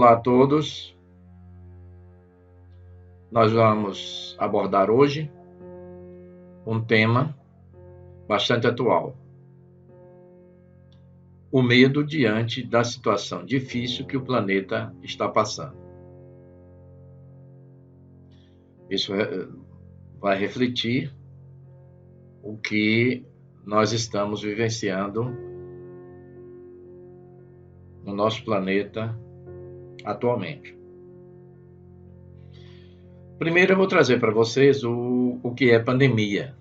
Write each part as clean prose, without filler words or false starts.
Olá a todos, nós vamos abordar hoje um tema bastante atual: o medo diante da situação difícil que o planeta está passando. Isso vai refletir o que nós estamos vivenciando no nosso planeta atualmente. Primeiro eu vou trazer para vocês o que é pandemia.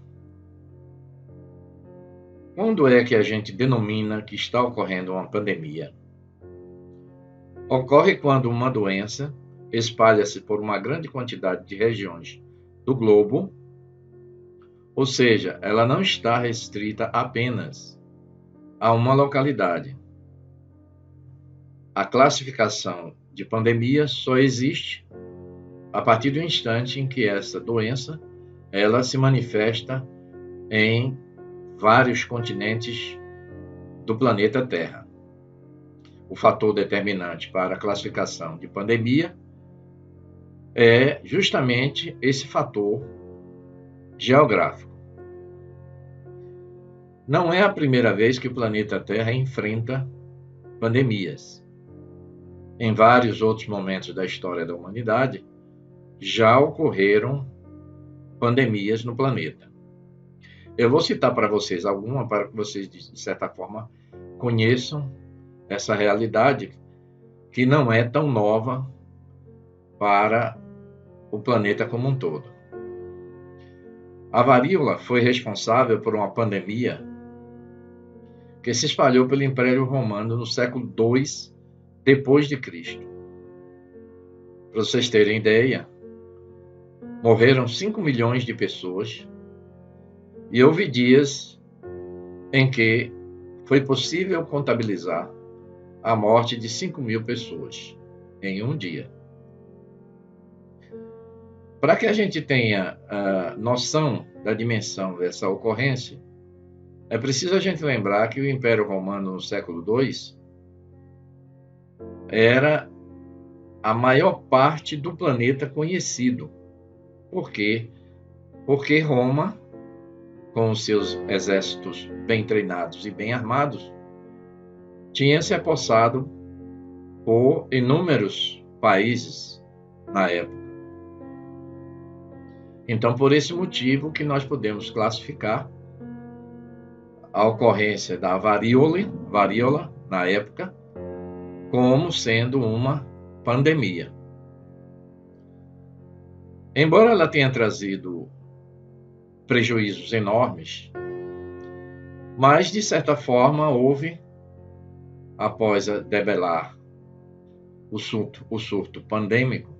Quando é que a gente denomina que está ocorrendo uma pandemia? Ocorre quando uma doença espalha-se por uma grande quantidade de regiões do globo, ou seja, ela não está restrita apenas a uma localidade. A classificação de pandemia só existe a partir do instante em que essa doença ela se manifesta em vários continentes do planeta Terra. O fator determinante para a classificação de pandemia é justamente esse fator geográfico. Não é a primeira vez que o planeta Terra enfrenta pandemias. Em vários outros momentos da história da humanidade, já ocorreram pandemias no planeta. Eu vou citar para vocês alguma, para que vocês, de certa forma, conheçam essa realidade que não é tão nova para o planeta como um todo. A varíola foi responsável por uma pandemia que se espalhou pelo Império Romano no século II depois de Cristo. Para vocês terem ideia, morreram 5 milhões de pessoas e houve dias em que foi possível contabilizar a morte de 5.000 pessoas em um dia. Para que a gente tenha noção da dimensão dessa ocorrência, é preciso a gente lembrar que o Império Romano no século II era a maior parte do planeta conhecido. Por quê? Porque Roma, com os seus exércitos bem treinados e bem armados, tinha se apossado por inúmeros países na época. Então, por esse motivo que nós podemos classificar a ocorrência da varíola na época como sendo uma pandemia. Embora ela tenha trazido prejuízos enormes, mas de certa forma houve, após debelar o surto pandêmico,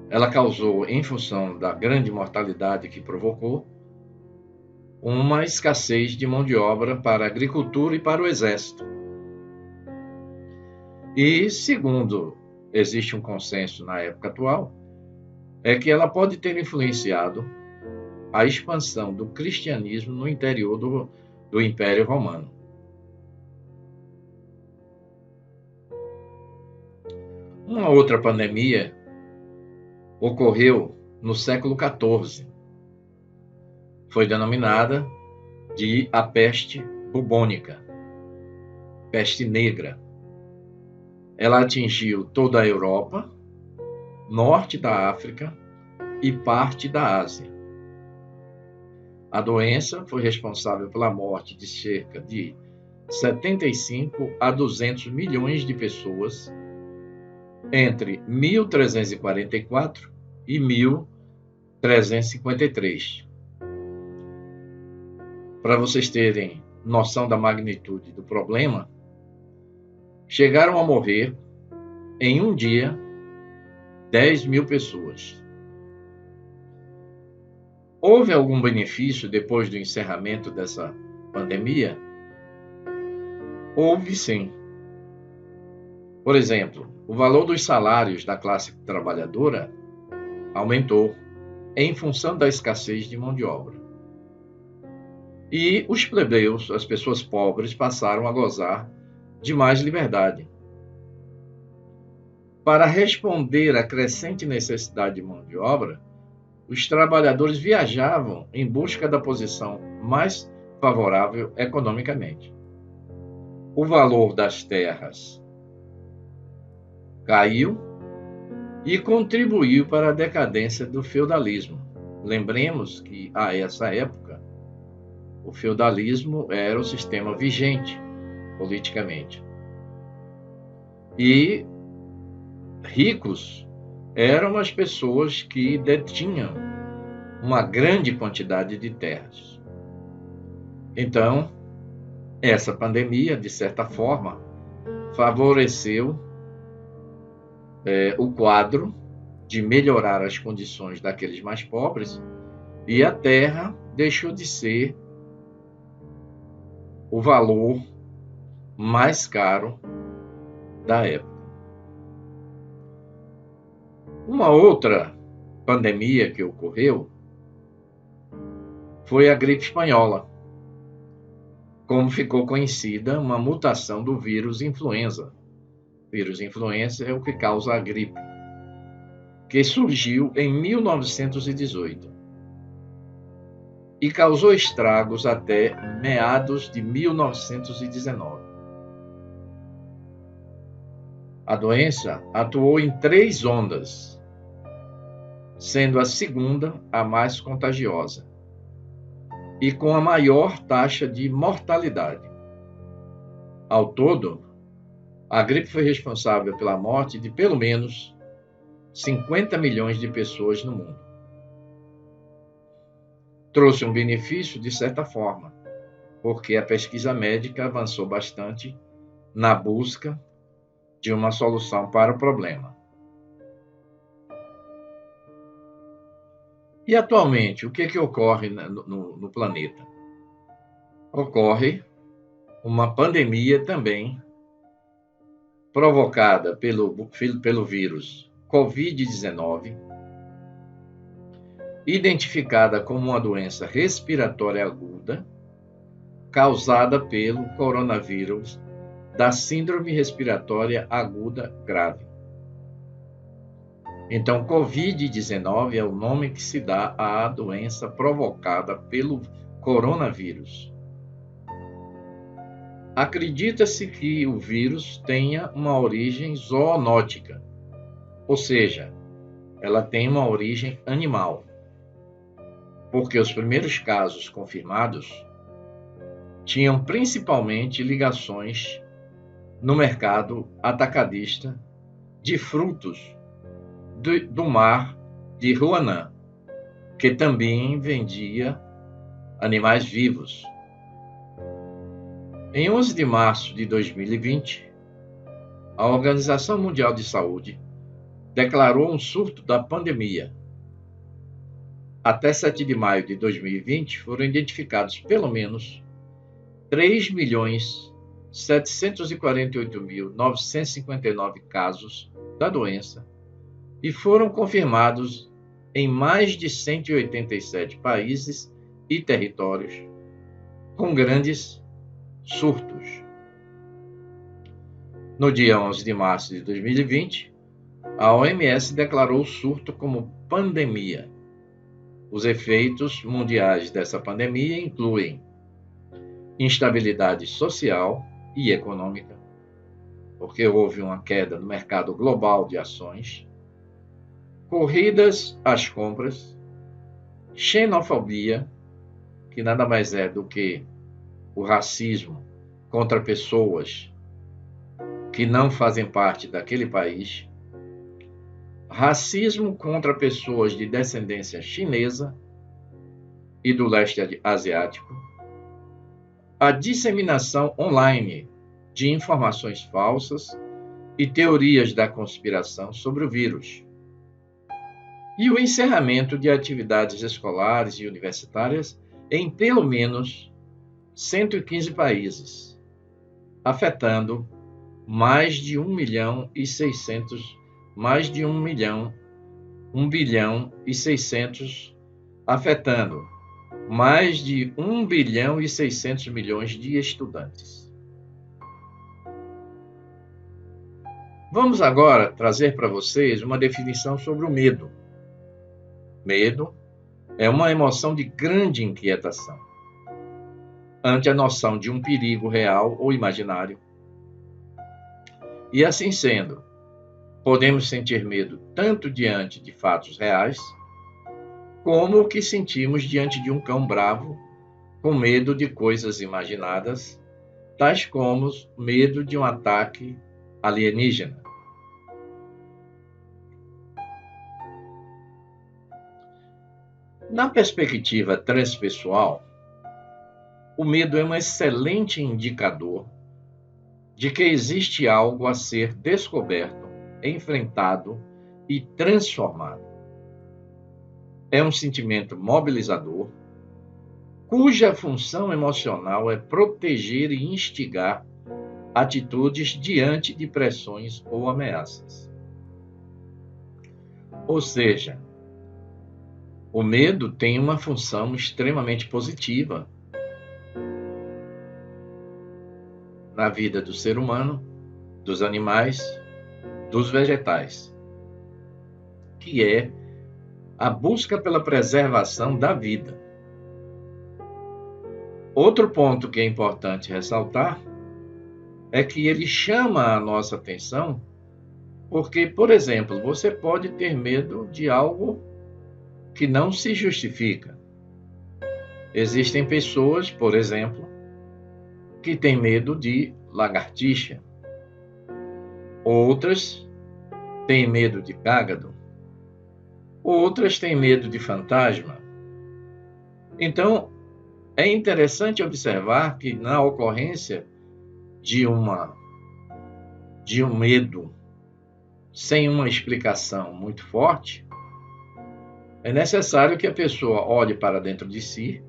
ela causou, em função da grande mortalidade que provocou, uma escassez de mão de obra para a agricultura e para o exército. E, segundo existe um consenso na época atual, é que ela pode ter influenciado a expansão do cristianismo no interior do Império Romano. Uma outra pandemia ocorreu no século XIV. Foi denominada de a peste bubônica, peste negra. Ela atingiu toda a Europa, norte da África e parte da Ásia. A doença foi responsável pela morte de cerca de 75 a 200 milhões de pessoas entre 1344 e 1353. Para vocês terem noção da magnitude do problema, chegaram a morrer em um dia 10.000 pessoas. Houve algum benefício depois do encerramento dessa pandemia? Houve sim. Por exemplo, o valor dos salários da classe trabalhadora aumentou em função da escassez de mão de obra. E os plebeus, as pessoas pobres, passaram a gozar de mais liberdade. Para responder à crescente necessidade de mão de obra, os trabalhadores viajavam em busca da posição mais favorável economicamente. O valor das terras caiu e contribuiu para a decadência do feudalismo. Lembremos que, a essa época, o feudalismo era o sistema vigente politicamente. E ricos eram as pessoas que detinham uma grande quantidade de terras. Então, essa pandemia, de certa forma, favoreceu o quadro de melhorar as condições daqueles mais pobres, e a terra deixou de ser o valor mais caro da época. Uma outra pandemia que ocorreu foi a gripe espanhola, como ficou conhecida uma mutação do vírus influenza. O vírus influenza é o que causa a gripe, que surgiu em 1918 e causou estragos até meados de 1919. A doença atuou em 3 ondas, sendo a segunda a mais contagiosa e com a maior taxa de mortalidade. Ao todo, a gripe foi responsável pela morte de pelo menos 50 milhões de pessoas no mundo. Trouxe um benefício de certa forma, porque a pesquisa médica avançou bastante na busca de uma solução para o problema. E atualmente, o que ocorre no planeta? Ocorre uma pandemia também provocada pelo vírus Covid-19, identificada como uma doença respiratória aguda, causada pelo coronavírus da síndrome respiratória aguda grave. Então, Covid-19 é o nome que se dá à doença provocada pelo coronavírus. Acredita-se que o vírus tenha uma origem zoonótica, ou seja, ela tem uma origem animal, porque os primeiros casos confirmados tinham principalmente ligações no mercado atacadista de frutos do mar de Huanan, que também vendia animais vivos. Em 11 de março de 2020, a Organização Mundial de Saúde declarou um surto da pandemia. Até 7 de maio de 2020, foram identificados pelo menos 3.748.959 casos da doença e foram confirmados em mais de 187 países e territórios, com grandes surtos. No dia 11 de março de 2020, a OMS declarou o surto como pandemia. Os efeitos mundiais dessa pandemia incluem instabilidade social e econômica, porque houve uma queda no mercado global de ações, corridas às compras, xenofobia, que nada mais é do que o racismo contra pessoas que não fazem parte daquele país, racismo contra pessoas de descendência chinesa e do leste asiático, a disseminação online de informações falsas e teorias da conspiração sobre o vírus, e o encerramento de atividades escolares e universitárias em pelo menos 115 países, afetando mais de 1 bilhão e 600 afetando mais de 1 bilhão e 600 milhões de estudantes. Vamos agora trazer para vocês uma definição sobre o medo. Medo é uma emoção de grande inquietação ante a noção de um perigo real ou imaginário. E assim sendo, podemos sentir medo tanto diante de fatos reais, como o que sentimos diante de um cão bravo, com medo de coisas imaginadas, tais como medo de um ataque alienígena. Na perspectiva transpessoal, o medo é um excelente indicador de que existe algo a ser descoberto, enfrentado e transformado. É um sentimento mobilizador, cuja função emocional é proteger e instigar atitudes diante de pressões ou ameaças. Ou seja, o medo tem uma função extremamente positiva na vida do ser humano, dos animais, dos vegetais, que é a busca pela preservação da vida. Outro ponto que é importante ressaltar é que ele chama a nossa atenção porque, por exemplo, você pode ter medo de algo que não se justifica. Existem pessoas, por exemplo, que têm medo de lagartixa. Outras têm medo de cágado. Outras têm medo de fantasma. Então, é interessante observar que na ocorrência de um medo sem uma explicação muito forte, é necessário que a pessoa olhe para dentro de si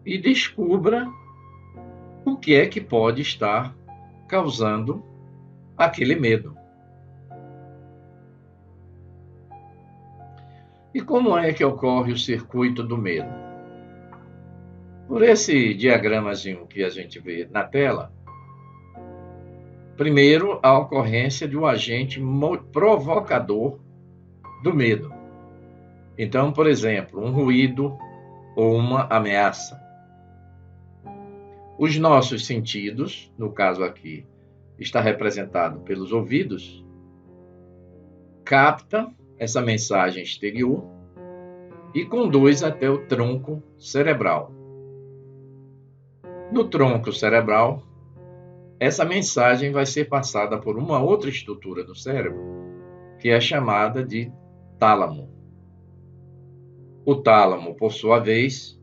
e descubra o que é que pode estar causando aquele medo. E como é que ocorre o circuito do medo? Por esse diagramazinho que a gente vê na tela, primeiro, a ocorrência de um agente provocador do medo. Então, por exemplo, um ruído ou uma ameaça. Os nossos sentidos, no caso aqui, está representado pelos ouvidos, capta essa mensagem exterior e conduz até o tronco cerebral. No tronco cerebral, essa mensagem vai ser passada por uma outra estrutura do cérebro, que é chamada de tálamo. O tálamo, por sua vez,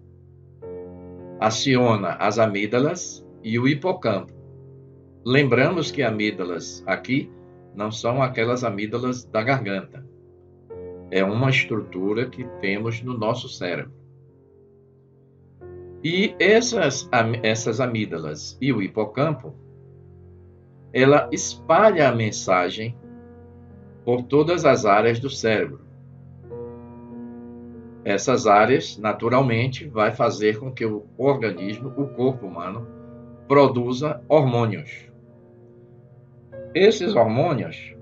aciona as amígdalas e o hipocampo. Lembramos que amígdalas aqui não são aquelas amígdalas da garganta. É uma estrutura que temos no nosso cérebro. E essas amígdalas e o hipocampo, ela espalha a mensagem por todas as áreas do cérebro. Essas áreas, naturalmente, vai fazer com que o organismo, o corpo humano, produza hormônios. Esses hormônios,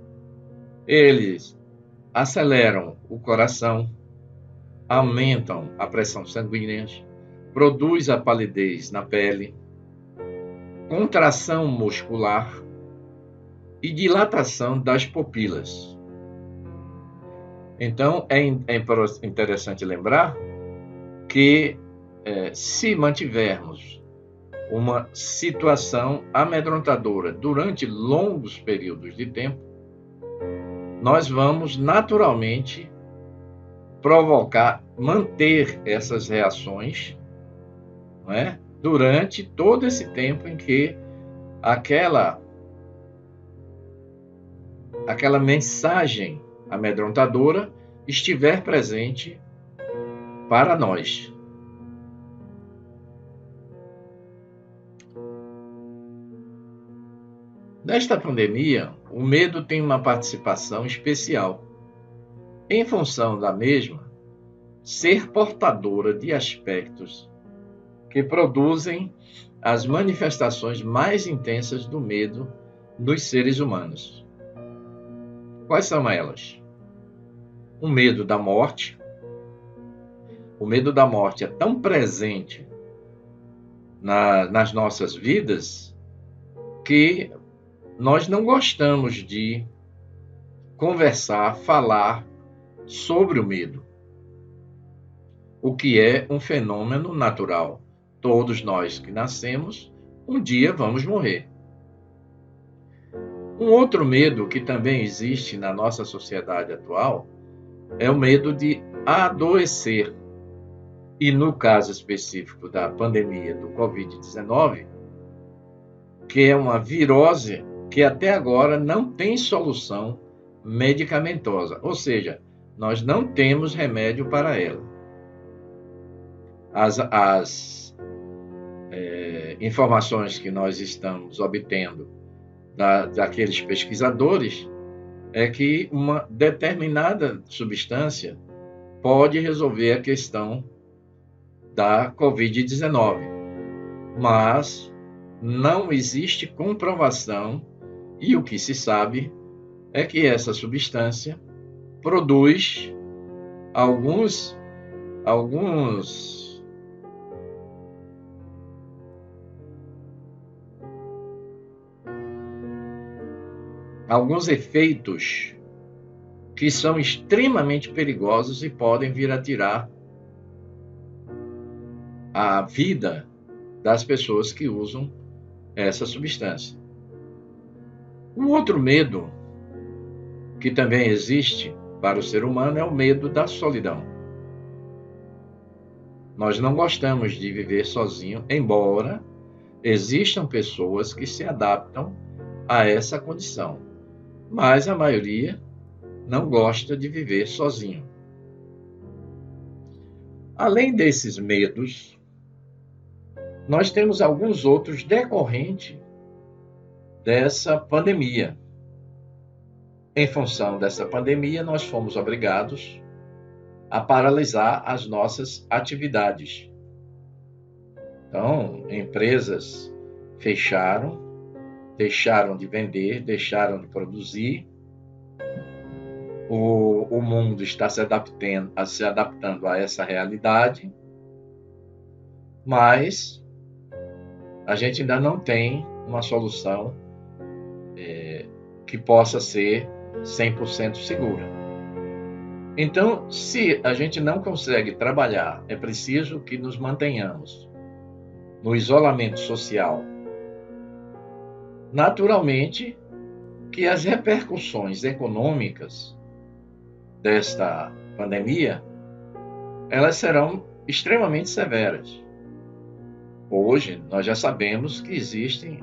eles aceleram o coração, aumentam a pressão sanguínea, produz a palidez na pele, contração muscular e dilatação das pupilas. Então, é interessante lembrar que se mantivermos uma situação amedrontadora durante longos períodos de tempo, nós vamos naturalmente manter essas reações, não é? Durante todo esse tempo em que aquela mensagem amedrontadora estiver presente para nós. Nesta pandemia, o medo tem uma participação especial, em função da mesma ser portadora de aspectos que produzem as manifestações mais intensas do medo dos seres humanos. Quais são elas? O medo da morte. O medo da morte é tão presente nas nossas vidas que nós não gostamos de conversar, falar sobre o medo, o que é um fenômeno natural. Todos nós que nascemos, um dia vamos morrer. Um outro medo que também existe na nossa sociedade atual é o medo de adoecer. E no caso específico da pandemia do Covid-19, que é uma virose que até agora não tem solução medicamentosa, ou seja, nós não temos remédio para ela. As informações que nós estamos obtendo daqueles pesquisadores é que uma determinada substância pode resolver a questão da Covid-19, mas não existe comprovação, e o que se sabe é que essa substância produz alguns efeitos que são extremamente perigosos e podem vir a tirar a vida das pessoas que usam essa substância. Um outro medo que também existe para o ser humano é o medo da solidão. Nós não gostamos de viver sozinho, embora existam pessoas que se adaptam a essa condição, mas a maioria não gosta de viver sozinho. Além desses medos, nós temos alguns outros decorrentes dessa pandemia. Em função dessa pandemia, nós fomos obrigados a paralisar as nossas atividades. Então, empresas fecharam, deixaram de vender, deixaram de produzir. O mundo está se adaptando a essa realidade, mas a gente ainda não tem uma solução que possa ser 100% segura. Então, se a gente não consegue trabalhar, é preciso que nos mantenhamos no isolamento social. Naturalmente, que as repercussões econômicas desta pandemia, elas serão extremamente severas. Hoje, nós já sabemos que existem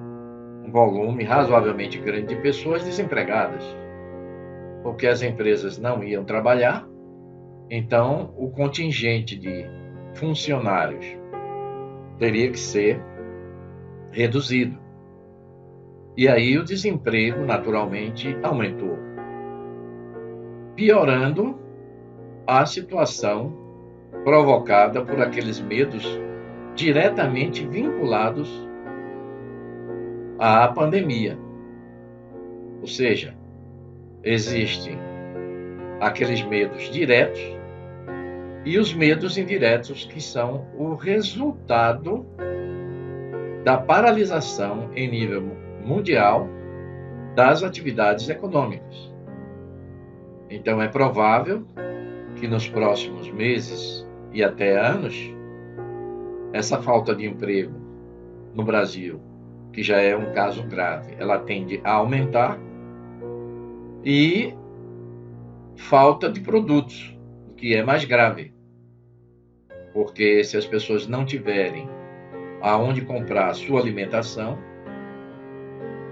um volume razoavelmente grande de pessoas desempregadas, porque as empresas não iam trabalhar, então o contingente de funcionários teria que ser reduzido. E aí o desemprego, naturalmente, aumentou, piorando a situação provocada por aqueles medos diretamente vinculados à pandemia. Ou seja, existem aqueles medos diretos e os medos indiretos, que são o resultado da paralisação em nível mundial das atividades econômicas. Então, é provável que nos próximos meses e até anos, essa falta de emprego no Brasil, que já é um caso grave, ela tende a aumentar, e falta de produtos, o que é mais grave, porque se as pessoas não tiverem aonde comprar a sua alimentação,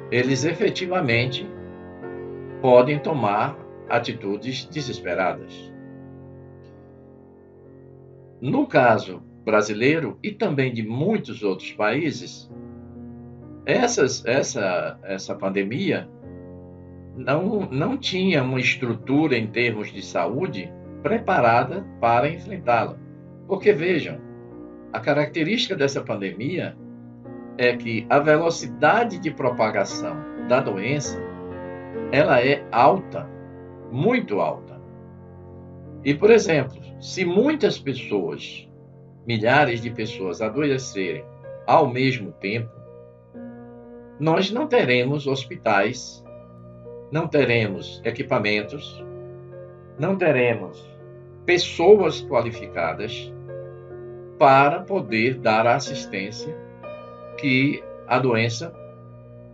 eles efetivamente podem tomar atitudes desesperadas. No caso brasileiro e também de muitos outros países, essa pandemia não tinha uma estrutura em termos de saúde preparada para enfrentá-la. Porque, vejam, a característica dessa pandemia é que a velocidade de propagação da doença, ela é alta. muito alta. E, por exemplo, se muitas pessoas, milhares de pessoas adoecerem ao mesmo tempo, nós não teremos hospitais, não teremos equipamentos, não teremos pessoas qualificadas para poder dar a assistência que a doença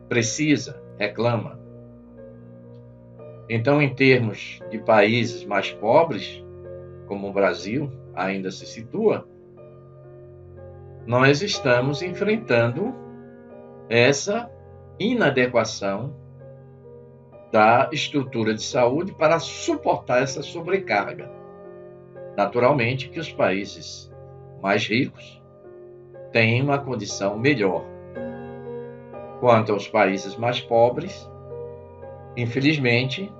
precisa, reclama. Então, em termos de países mais pobres, como o Brasil ainda se situa, nós estamos enfrentando essa inadequação da estrutura de saúde para suportar essa sobrecarga. Naturalmente que os países mais ricos têm uma condição melhor. Quanto aos países mais pobres, infelizmente,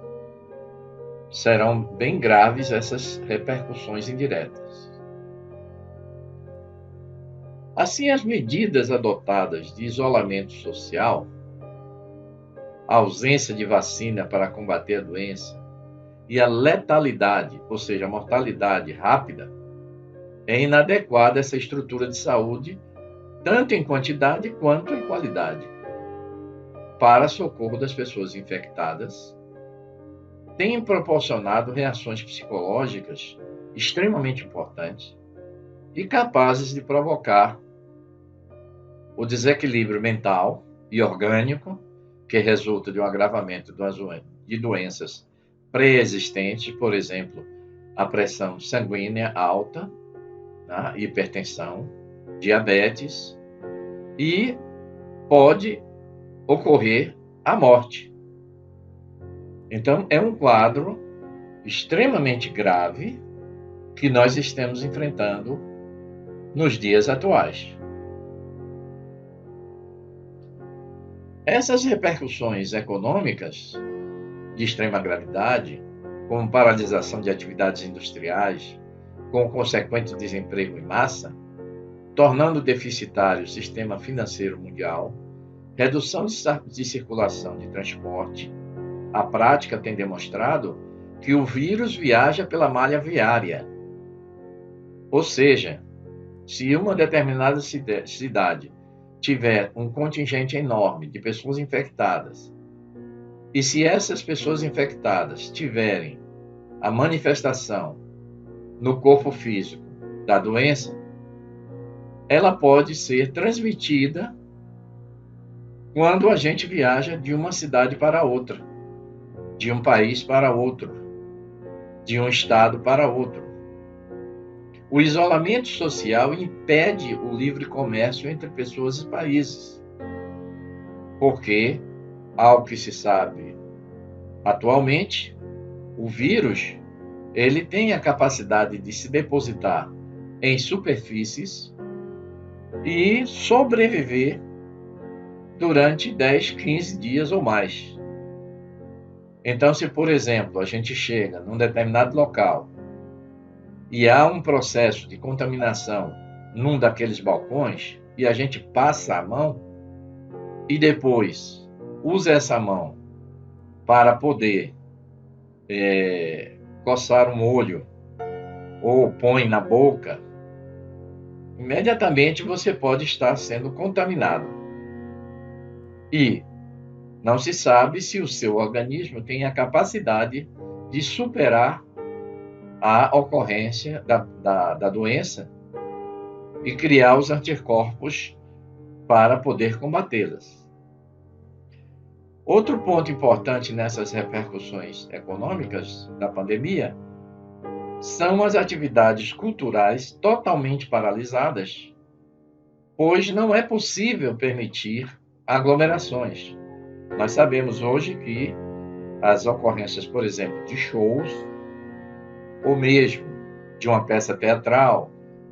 serão bem graves essas repercussões indiretas. Assim, as medidas adotadas de isolamento social, a ausência de vacina para combater a doença e a letalidade, ou seja, a mortalidade rápida, é inadequada essa estrutura de saúde, tanto em quantidade quanto em qualidade, para socorro das pessoas infectadas, tem proporcionado reações psicológicas extremamente importantes e capazes de provocar o desequilíbrio mental e orgânico que resulta de um agravamento de doenças pré-existentes, por exemplo, a pressão sanguínea alta, a hipertensão, diabetes, e pode ocorrer a morte. Então, é um quadro extremamente grave que nós estamos enfrentando nos dias atuais. Essas repercussões econômicas de extrema gravidade, como paralisação de atividades industriais, com consequente desemprego em massa, tornando deficitário o sistema financeiro mundial, redução de circulação de transporte. A prática tem demonstrado que o vírus viaja pela malha viária. Ou seja, se uma determinada cidade tiver um contingente enorme de pessoas infectadas, e se essas pessoas infectadas tiverem a manifestação no corpo físico da doença, ela pode ser transmitida quando a gente viaja de uma cidade para outra, de um país para outro, de um estado para outro. O isolamento social impede o livre comércio entre pessoas e países, porque, ao que se sabe atualmente, o vírus ele tem a capacidade de se depositar em superfícies e sobreviver durante 10, 15 dias ou mais. Então, se, por exemplo, a gente chega num determinado local e há um processo de contaminação num daqueles balcões e a gente passa a mão e depois usa essa mão para poder coçar um olho ou põe na boca, imediatamente você pode estar sendo contaminado. E não se sabe se o seu organismo tem a capacidade de superar a ocorrência da doença e criar os anticorpos para poder combatê-las. Outro ponto importante nessas repercussões econômicas da pandemia são as atividades culturais totalmente paralisadas, pois não é possível permitir aglomerações. Nós sabemos hoje que as ocorrências, por exemplo, de shows, ou mesmo de uma peça teatral,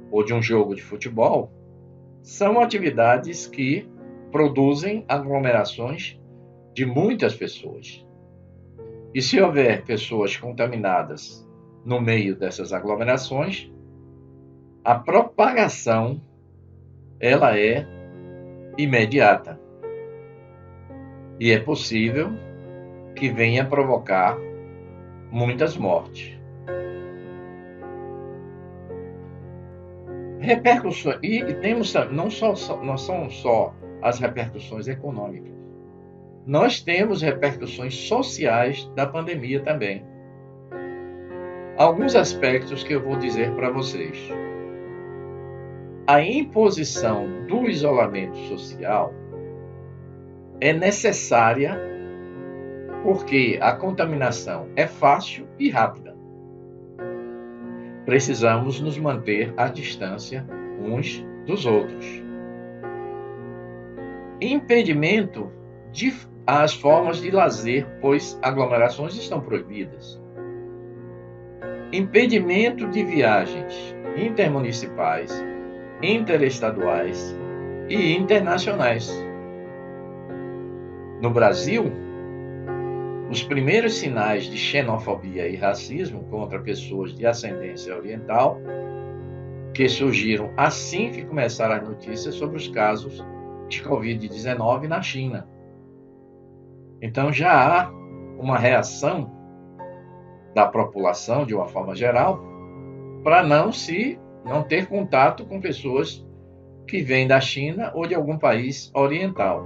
ou de um jogo de futebol, são atividades que produzem aglomerações de muitas pessoas. E se houver pessoas contaminadas no meio dessas aglomerações, a propagação ela é imediata. E é possível que venha provocar muitas mortes. Repercussões, e temos não são só as repercussões econômicas. Nós temos repercussões sociais da pandemia também. Alguns aspectos que eu vou dizer para vocês. A imposição do isolamento social é necessária porque a contaminação é fácil e rápida. Precisamos nos manter à distância uns dos outros. Impedimento às formas de lazer, pois aglomerações estão proibidas. Impedimento de viagens intermunicipais, interestaduais e internacionais. No Brasil, os primeiros sinais de xenofobia e racismo contra pessoas de ascendência oriental, que surgiram assim que começaram as notícias sobre os casos de Covid-19 na China. Então já há uma reação da população, de uma forma geral, para não ter contato com pessoas que vêm da China ou de algum país oriental.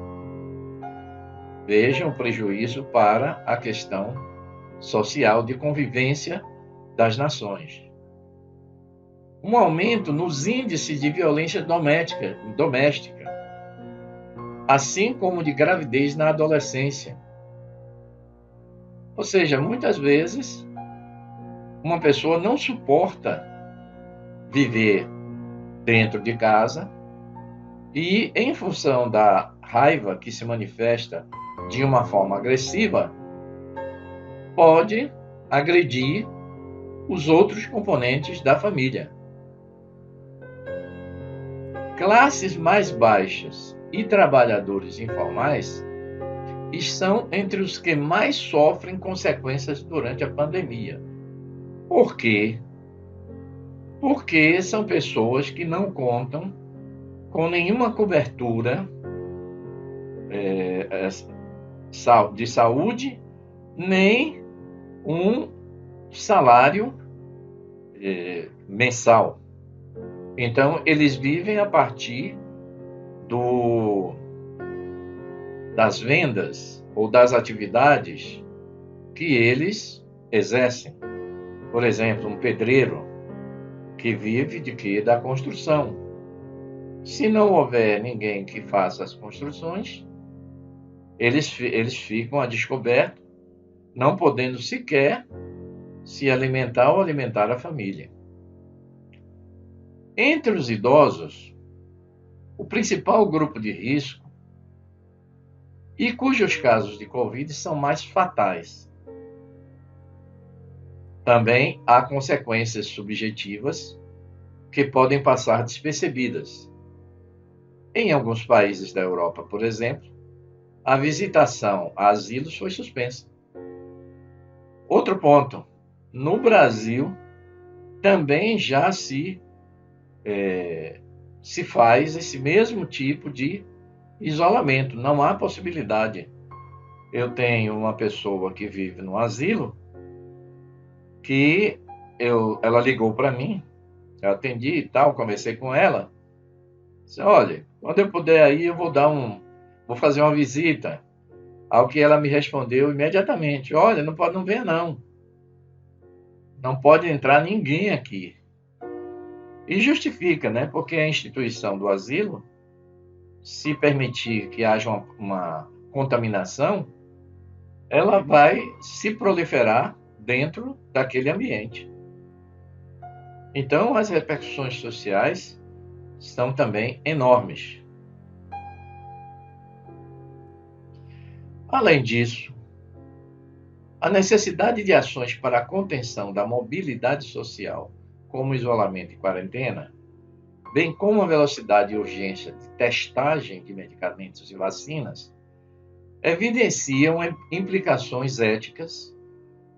Vejam o prejuízo para a questão social de convivência das nações. Um aumento nos índices de violência doméstica, assim como de gravidez na adolescência. Ou seja, muitas vezes, uma pessoa não suporta viver dentro de casa e, em função da raiva que se manifesta de uma forma agressiva, pode agredir os outros componentes da família. Classes mais baixas e trabalhadores informais estão entre os que mais sofrem consequências durante a pandemia. Por quê? Porque são pessoas que não contam com nenhuma cobertura de saúde, nem um salário mensal. Então, eles vivem a partir das vendas ou das atividades que eles exercem. Por exemplo, um pedreiro que vive de quê? Da construção. Se não houver ninguém que faça as construções, eles ficam a descoberto, não podendo sequer se alimentar ou alimentar a família. Entre os idosos, o principal grupo de risco e cujos casos de Covid são mais fatais. Também há consequências subjetivas que podem passar despercebidas. Em alguns países da Europa, por exemplo, a visitação a asilos foi suspensa. Outro ponto, no Brasil também já se faz esse mesmo tipo de isolamento. Não há possibilidade. Eu tenho uma pessoa que vive no asilo que ela ligou para mim, eu atendi e tal, conversei com ela. Disse, olha, quando eu puder aí eu vou fazer uma visita. Ao que ela me respondeu imediatamente, olha, não venha não. Não pode entrar ninguém aqui. E justifica, né? Porque a instituição do asilo, se permitir que haja uma contaminação, ela vai se proliferar dentro daquele ambiente. Então, as repercussões sociais são também enormes. Além disso, a necessidade de ações para a contenção da mobilidade social, como isolamento e quarentena, bem como a velocidade e urgência de testagem de medicamentos e vacinas, evidenciam implicações éticas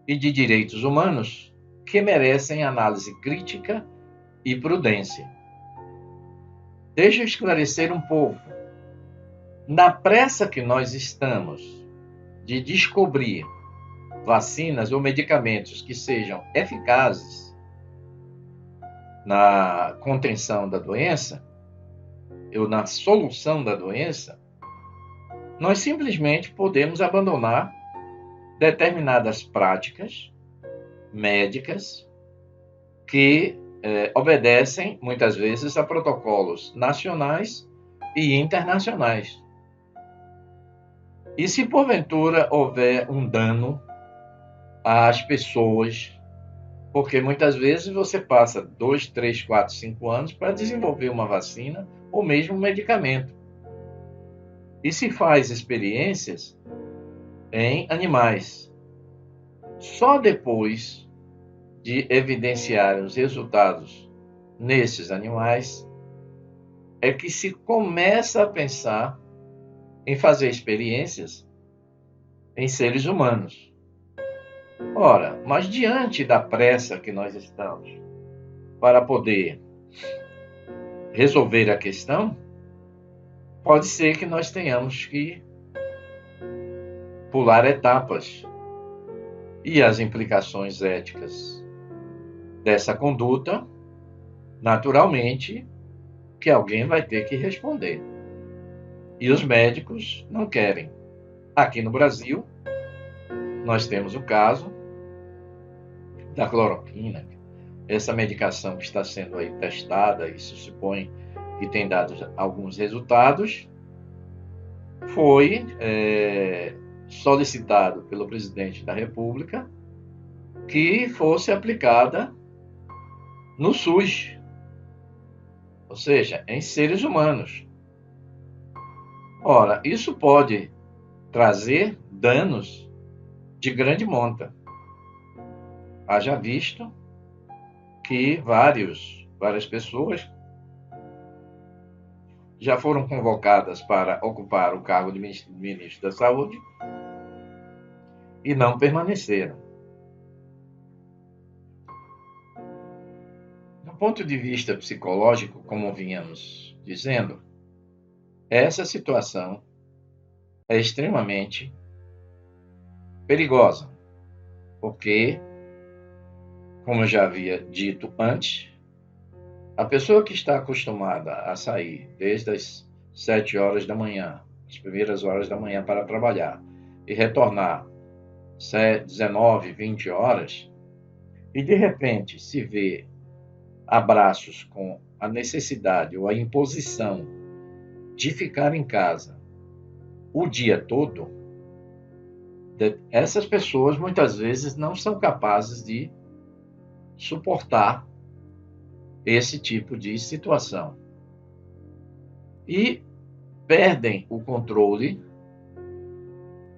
e de direitos humanos que merecem análise crítica e prudência. Deixa eu esclarecer um pouco. Na pressa que nós estamos de descobrir vacinas ou medicamentos que sejam eficazes na contenção da doença, ou na solução da doença, nós simplesmente podemos abandonar determinadas práticas médicas que obedecem, muitas vezes, a protocolos nacionais e internacionais. E se porventura houver um dano às pessoas, porque muitas vezes você passa 2, 3, 4, 5 anos para desenvolver uma vacina ou mesmo um medicamento. E se faz experiências em animais. Só depois de evidenciar os resultados nesses animais é que se começa a pensar em fazer experiências em seres humanos. Ora, mas diante da pressa que nós estamos para poder resolver a questão, pode ser que nós tenhamos que pular etapas. E as implicações éticas dessa conduta, naturalmente, que alguém vai ter que responder. E os médicos não querem. Aqui no Brasil, nós temos o caso da cloroquina, essa medicação que está sendo aí testada, e se supõe que tem dado alguns resultados, foi solicitado pelo presidente da República que fosse aplicada no SUS, ou seja, em seres humanos. Ora, isso pode trazer danos de grande monta. Haja visto que várias pessoas já foram convocadas para ocupar o cargo de ministro da Saúde e não permaneceram. Do ponto de vista psicológico, como vínhamos dizendo, essa situação é extremamente perigosa, porque, como eu já havia dito antes, a pessoa que está acostumada a sair desde as 7 horas da manhã, as primeiras horas da manhã para trabalhar, e retornar 19, 20 horas, e de repente se vê a braços com a necessidade ou a imposição de ficar em casa o dia todo, essas pessoas muitas vezes não são capazes de suportar esse tipo de situação. E perdem o controle,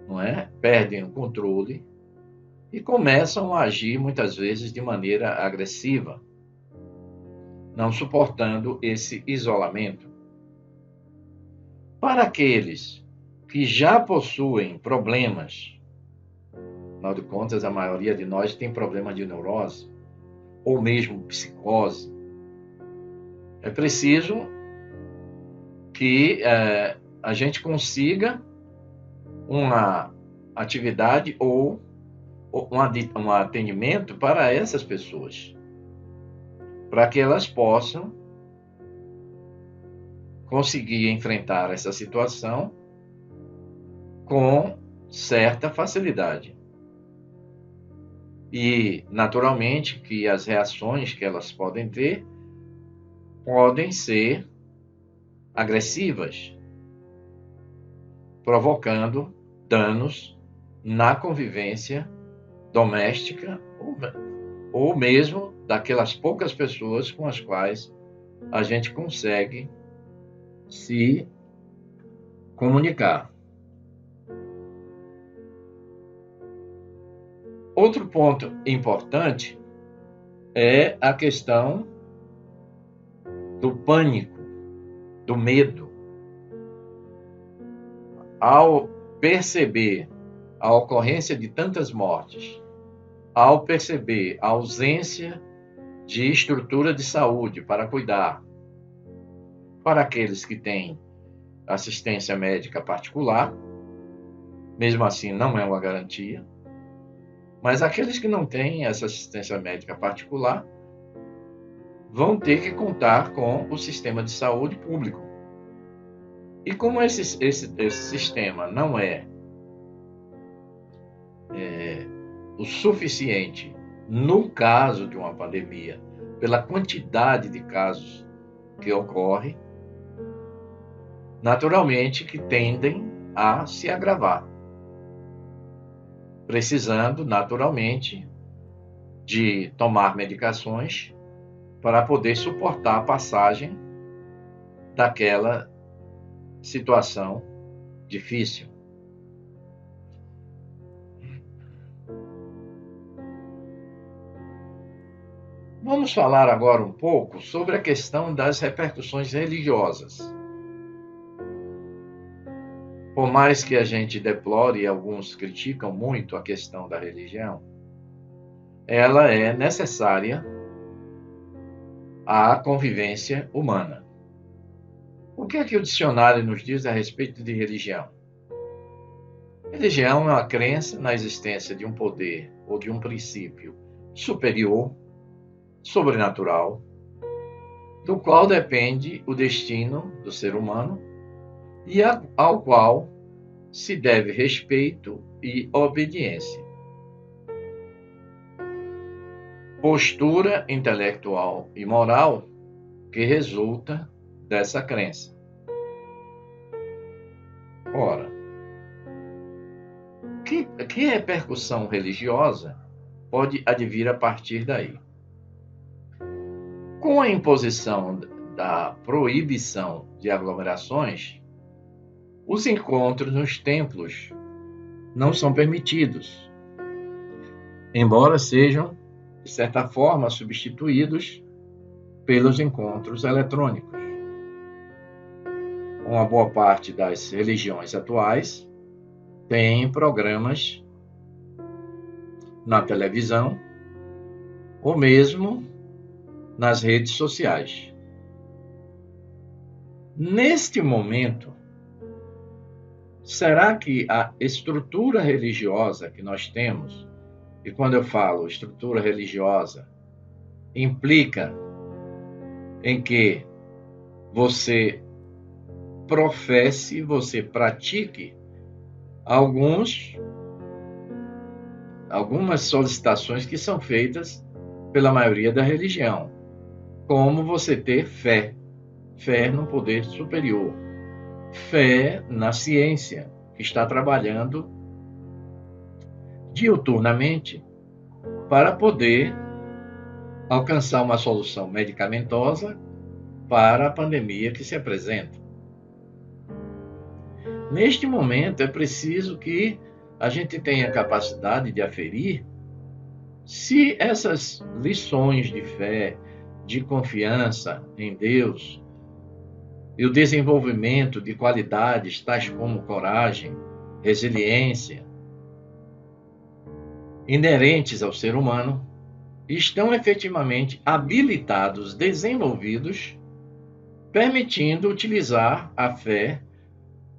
não é? Perdem o controle e começam a agir muitas vezes de maneira agressiva, não suportando esse isolamento. Para aqueles que já possuem problemas, afinal de contas, a maioria de nós tem problema de neurose, ou mesmo psicose, é preciso que a gente consiga uma atividade ou um atendimento para essas pessoas, para que elas possam conseguir enfrentar essa situação com certa facilidade. E, naturalmente, que as reações que elas podem ter podem ser agressivas, provocando danos na convivência doméstica ou mesmo daquelas poucas pessoas com as quais a gente consegue se comunicar. Outro ponto importante é a questão do pânico, do medo. Ao perceber a ocorrência de tantas mortes, ao perceber a ausência de estrutura de saúde para cuidar, para aqueles que têm assistência médica particular, mesmo assim não é uma garantia, Mas aqueles que não têm essa assistência médica particular vão ter que contar com o sistema de saúde público. E como esse sistema não é o suficiente no caso de uma pandemia, pela quantidade de casos que ocorre, naturalmente que tendem a se agravar, precisando naturalmente de tomar medicações para poder suportar a passagem daquela situação difícil. Vamos falar agora um pouco sobre a questão das repercussões religiosas. Por mais que a gente deplore e alguns criticam muito a questão da religião, ela é necessária à convivência humana. O que é que o dicionário nos diz a respeito de religião? Religião é uma crença na existência de um poder ou de um princípio superior, sobrenatural, do qual depende o destino do ser humano e ao qual se deve respeito e obediência. Postura intelectual e moral que resulta dessa crença. Ora, que repercussão religiosa pode advir a partir daí? Com a imposição da proibição de aglomerações, os encontros nos templos não são permitidos, embora sejam, de certa forma, substituídos pelos encontros eletrônicos. Uma boa parte das religiões atuais tem programas na televisão ou mesmo nas redes sociais. Neste momento, será que a estrutura religiosa que nós temos, e quando eu falo estrutura religiosa, implica em que você professe, você pratique algumas solicitações que são feitas pela maioria da religião, como você ter fé no poder superior, fé na ciência, que está trabalhando diuturnamente para poder alcançar uma solução medicamentosa para a pandemia que se apresenta. Neste momento, é preciso que a gente tenha capacidade de aferir se essas lições de fé, de confiança em Deus e o desenvolvimento de qualidades tais como coragem, resiliência, inerentes ao ser humano, estão efetivamente habilitados, desenvolvidos, permitindo utilizar a fé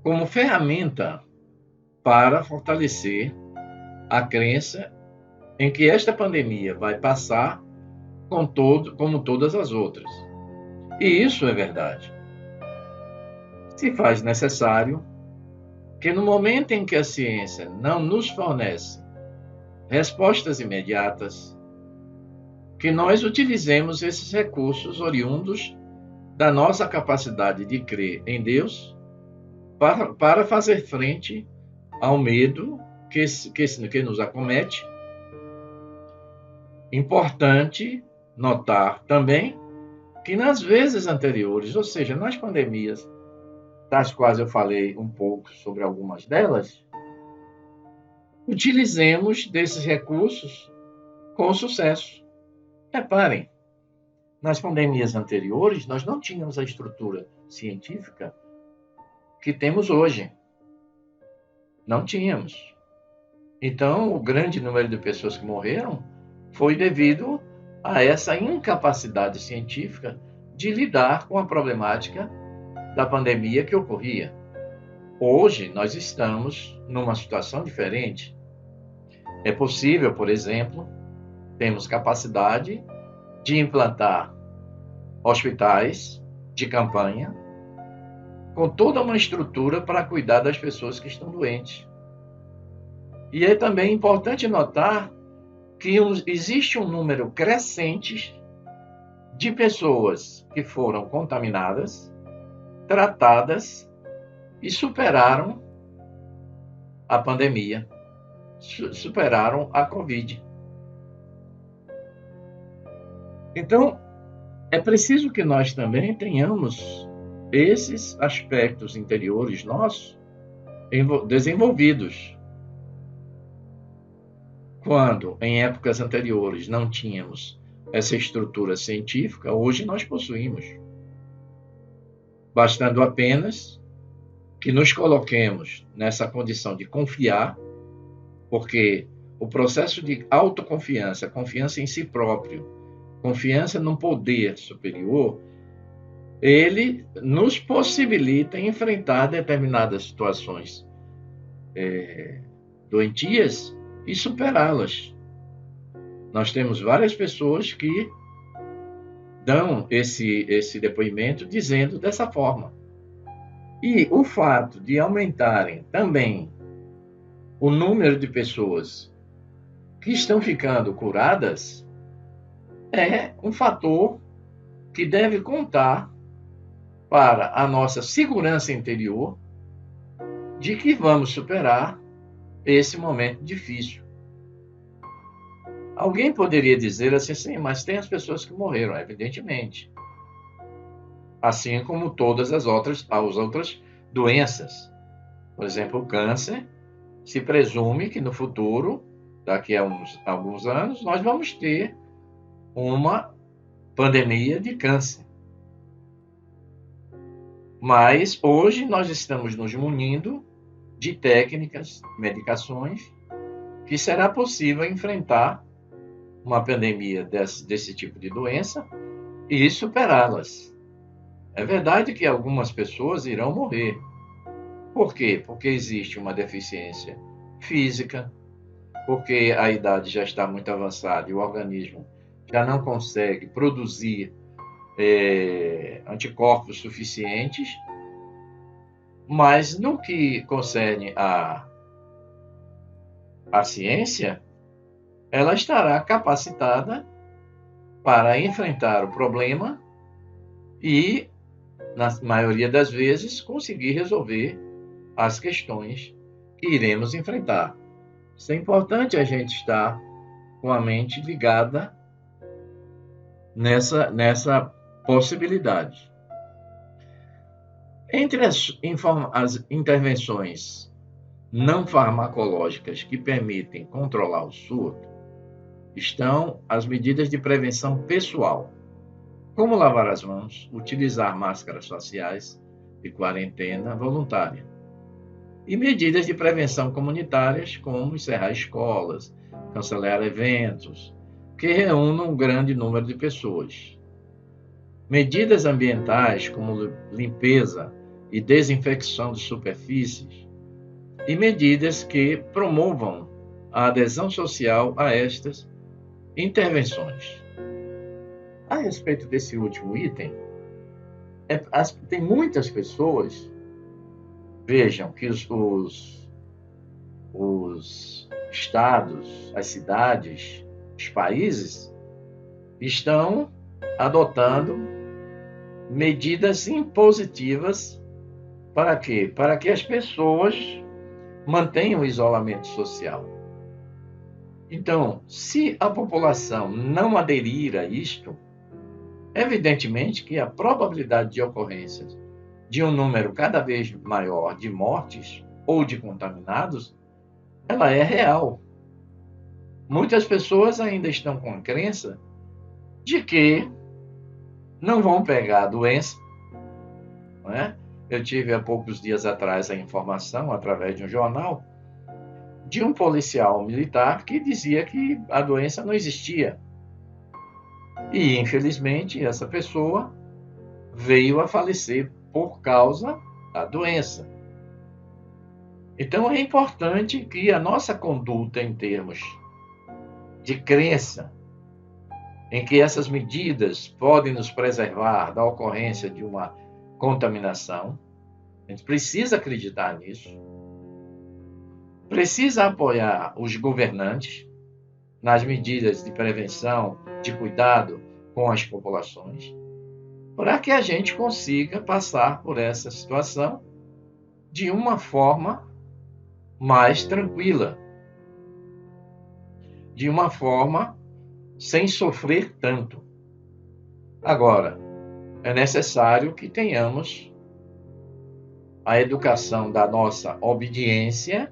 como ferramenta para fortalecer a crença em que esta pandemia vai passar como todas as outras. E isso é verdade. Se faz necessário que no momento em que a ciência não nos fornece respostas imediatas, que nós utilizemos esses recursos oriundos da nossa capacidade de crer em Deus para fazer frente ao medo que nos acomete. Importante notar também que nas vezes anteriores, ou seja, nas pandemias, das quais eu falei um pouco sobre algumas delas, utilizemos desses recursos com sucesso. Reparem, nas pandemias anteriores, nós não tínhamos a estrutura científica que temos hoje. Não tínhamos. Então, o grande número de pessoas que morreram foi devido a essa incapacidade científica de lidar com a problemática da pandemia que ocorria. Hoje, nós estamos numa situação diferente. É possível, por exemplo, temos capacidade de implantar hospitais de campanha com toda uma estrutura para cuidar das pessoas que estão doentes. E é também importante notar que existe um número crescente de pessoas que foram contaminadas, tratadas e superaram a pandemia, superaram a Covid. Então, é preciso que nós também tenhamos esses aspectos interiores nossos desenvolvidos. Quando, em épocas anteriores, não tínhamos essa estrutura científica, hoje nós possuímos. Bastando apenas que nos coloquemos nessa condição de confiar, porque o processo de autoconfiança, confiança em si próprio, confiança num poder superior, ele nos possibilita enfrentar determinadas situações doentias e superá-las. Nós temos várias pessoas que dão esse depoimento dizendo dessa forma. E o fato de aumentarem também o número de pessoas que estão ficando curadas é um fator que deve contar para a nossa segurança interior de que vamos superar esse momento difícil. Alguém poderia dizer assim, sim, mas tem as pessoas que morreram, evidentemente. Assim como todas as outras doenças. Por exemplo, o câncer, se presume que no futuro, daqui a alguns anos, nós vamos ter uma pandemia de câncer. Mas hoje nós estamos nos munindo de técnicas, medicações, que será possível enfrentar uma pandemia desse tipo de doença e superá-las. É verdade que algumas pessoas irão morrer. Por quê? Porque existe uma deficiência física, porque a idade já está muito avançada e o organismo já não consegue produzir anticorpos suficientes, mas no que concerne a ciência, ela estará capacitada para enfrentar o problema e, na maioria das vezes, conseguir resolver as questões que iremos enfrentar. Isso é importante a gente estar com a mente ligada nessa possibilidade. Entre as intervenções não farmacológicas que permitem controlar o surto, estão as medidas de prevenção pessoal, como lavar as mãos, utilizar máscaras faciais e quarentena voluntária, e medidas de prevenção comunitárias, como encerrar escolas, cancelar eventos que reúnam um grande número de pessoas. Medidas ambientais, como limpeza e desinfecção de superfícies, e medidas que promovam a adesão social a estas intervenções. A respeito desse último item, tem muitas pessoas, vejam que os estados, as cidades, os países estão adotando medidas impositivas para quê? Para que as pessoas mantenham o isolamento social. Então, se a população não aderir a isto, evidentemente que a probabilidade de ocorrência de um número cada vez maior de mortes ou de contaminados, ela é real. Muitas pessoas ainda estão com a crença de que não vão pegar a doença, não é? Eu tive há poucos dias atrás a informação, através de um jornal, de um policial militar que dizia que a doença não existia. E, infelizmente, essa pessoa veio a falecer por causa da doença. Então é importante que a nossa conduta em termos de crença, em que essas medidas podem nos preservar da ocorrência de uma contaminação, a gente precisa acreditar nisso, precisa apoiar os governantes nas medidas de prevenção, de cuidado com as populações, para que a gente consiga passar por essa situação de uma forma mais tranquila, de uma forma sem sofrer tanto. Agora, é necessário que tenhamos a educação da nossa obediência,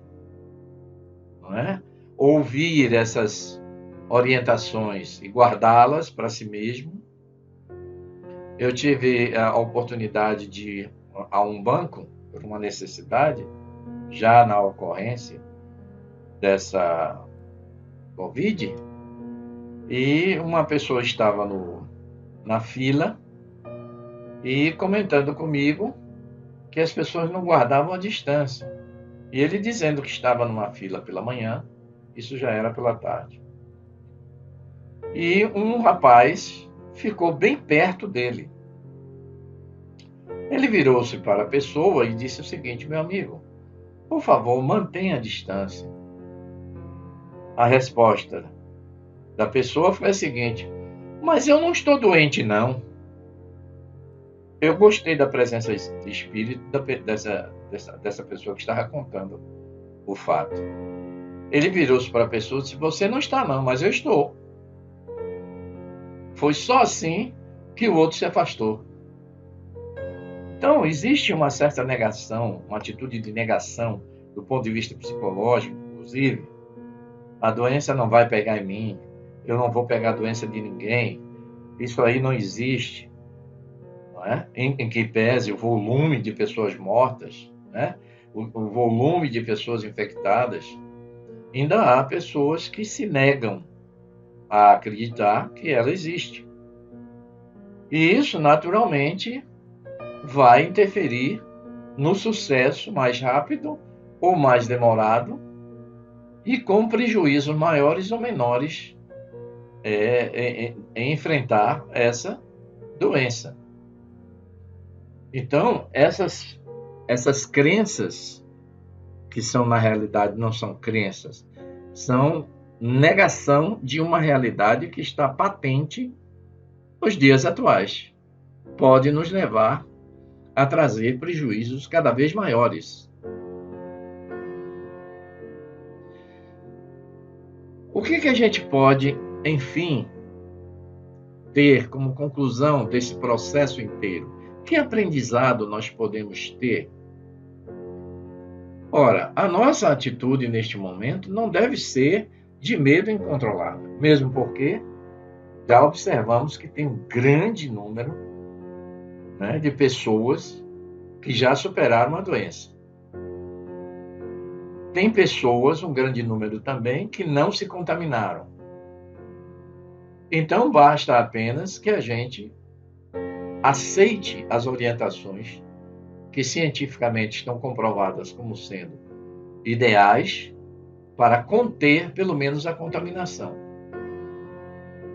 não é? Ouvir essas orientações e guardá-las para si mesmo. Eu tive a oportunidade de ir a um banco por uma necessidade, já na ocorrência dessa Covid, e uma pessoa estava na fila e comentando comigo que as pessoas não guardavam a distância. E ele dizendo que estava numa fila pela manhã, isso já era pela tarde. E um rapaz ficou bem perto dele. Ele virou-se para a pessoa e disse o seguinte: meu amigo, por favor, mantenha a distância. A resposta da pessoa foi a seguinte: mas eu não estou doente, não. Eu gostei da presença de espírito dessa pessoa que estava contando o fato. Ele virou-se para a pessoa e disse: você não está, não, mas eu estou. Foi só assim que o outro se afastou. Então, existe uma certa negação, uma atitude de negação do ponto de vista psicológico, inclusive. A doença não vai pegar em mim, eu não vou pegar a doença de ninguém, isso aí não existe. Não é? Em que pese o volume de pessoas mortas, né? o volume de pessoas infectadas, ainda há pessoas que se negam a acreditar que ela existe. E isso, naturalmente, vai interferir no sucesso mais rápido ou mais demorado e com prejuízos maiores ou menores em enfrentar essa doença. Então, essas crenças, que são na realidade não são crenças, são negação de uma realidade que está patente nos dias atuais. Pode nos levar a trazer prejuízos cada vez maiores. O que a gente pode, enfim, ter como conclusão desse processo inteiro? Que aprendizado nós podemos ter? Ora, a nossa atitude neste momento não deve ser de medo incontrolável, mesmo porque já observamos que tem um grande número, né, de pessoas que já superaram a doença. Tem pessoas, um grande número também, que não se contaminaram. Então, basta apenas que a gente aceite as orientações que cientificamente estão comprovadas como sendo ideais para conter, pelo menos, a contaminação.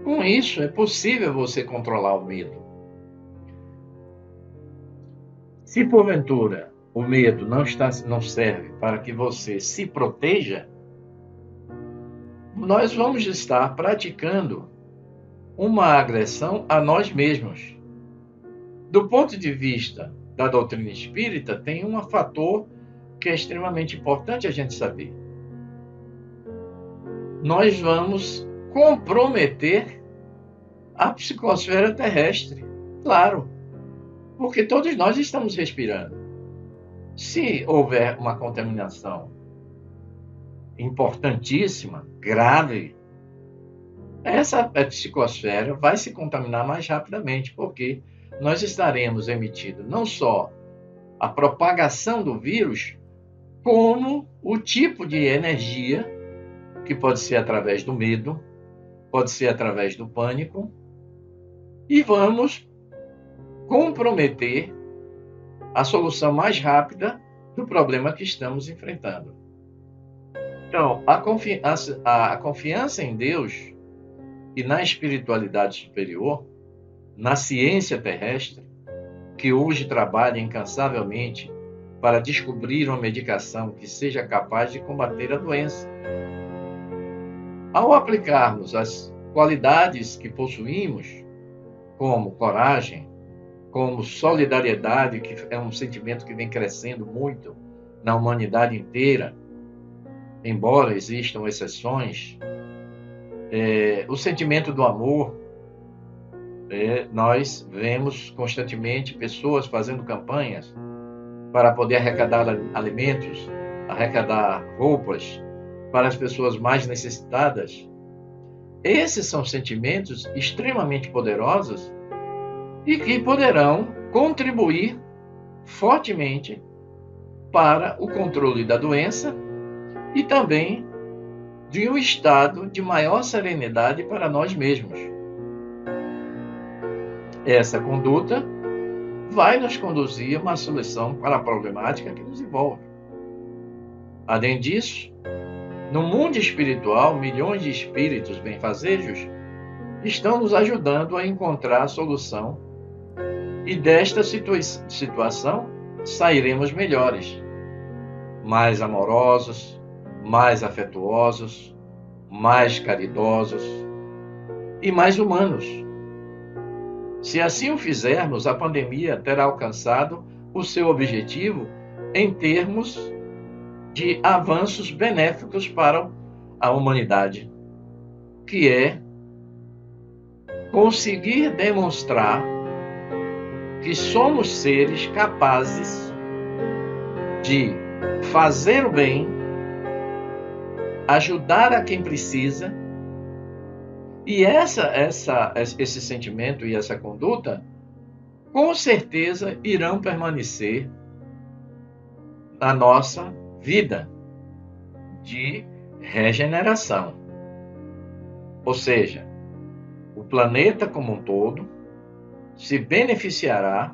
Com isso, é possível você controlar o medo. Se, porventura, o medo não serve para que você se proteja, nós vamos estar praticando uma agressão a nós mesmos. Do ponto de vista da doutrina espírita, tem um fator que é extremamente importante a gente saber. Nós vamos comprometer a psicosfera terrestre, claro, porque todos nós estamos respirando. Se houver uma contaminação importantíssima, grave, essa psicosfera vai se contaminar mais rapidamente, porque nós estaremos emitindo não só a propagação do vírus, como o tipo de energia, que pode ser através do medo, pode ser através do pânico, e vamos comprometer a solução mais rápida do problema que estamos enfrentando. Então, a confiança em Deus e na espiritualidade superior, na ciência terrestre, que hoje trabalha incansavelmente para descobrir uma medicação que seja capaz de combater a doença. Ao aplicarmos as qualidades que possuímos, como coragem, como solidariedade, que é um sentimento que vem crescendo muito na humanidade inteira, embora existam exceções, o sentimento do amor, nós vemos constantemente pessoas fazendo campanhas para poder arrecadar alimentos, arrecadar roupas para as pessoas mais necessitadas. Esses são sentimentos extremamente poderosos e que poderão contribuir fortemente para o controle da doença e também de um estado de maior serenidade para nós mesmos. Essa conduta vai nos conduzir a uma solução para a problemática que nos envolve. Além disso, no mundo espiritual, milhões de espíritos benfazejos estão nos ajudando a encontrar a solução e desta situação sairemos melhores, mais amorosos, mais afetuosos, mais caridosos e mais humanos. Se assim o fizermos, a pandemia terá alcançado o seu objetivo em termos de avanços benéficos para a humanidade, que é conseguir demonstrar que somos seres capazes de fazer o bem, ajudar a quem precisa, e esse sentimento e essa conduta, com certeza, irão permanecer na nossa vida de regeneração. Ou seja, o planeta como um todo se beneficiará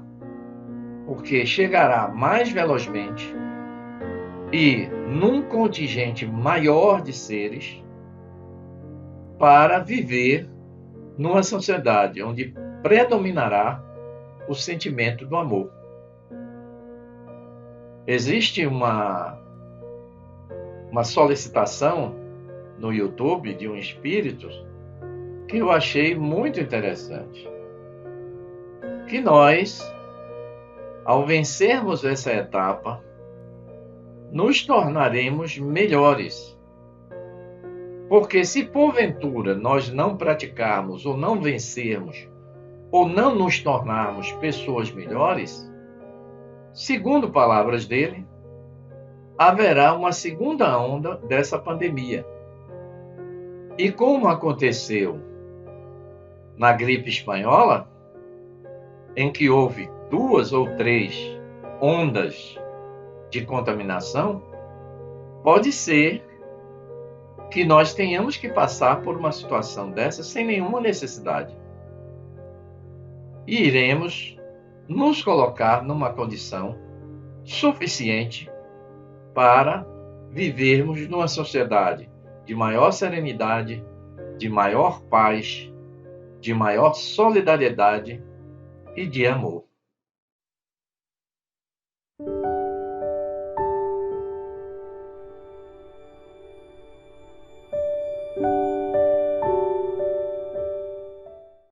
porque chegará mais velozmente e num contingente maior de seres para viver numa sociedade onde predominará o sentimento do amor. Existe uma solicitação no YouTube de um espírito que eu achei muito interessante. Que nós, ao vencermos essa etapa, nos tornaremos melhores. Porque se porventura nós não praticarmos ou não vencermos ou não nos tornarmos pessoas melhores, segundo palavras dele, haverá uma segunda onda dessa pandemia. E como aconteceu na gripe espanhola, em que houve 2 ou 3 ondas de contaminação, pode ser que nós tenhamos que passar por uma situação dessa sem nenhuma necessidade. E iremos nos colocar numa condição suficiente para vivermos numa sociedade de maior serenidade, de maior paz, de maior solidariedade e de amor.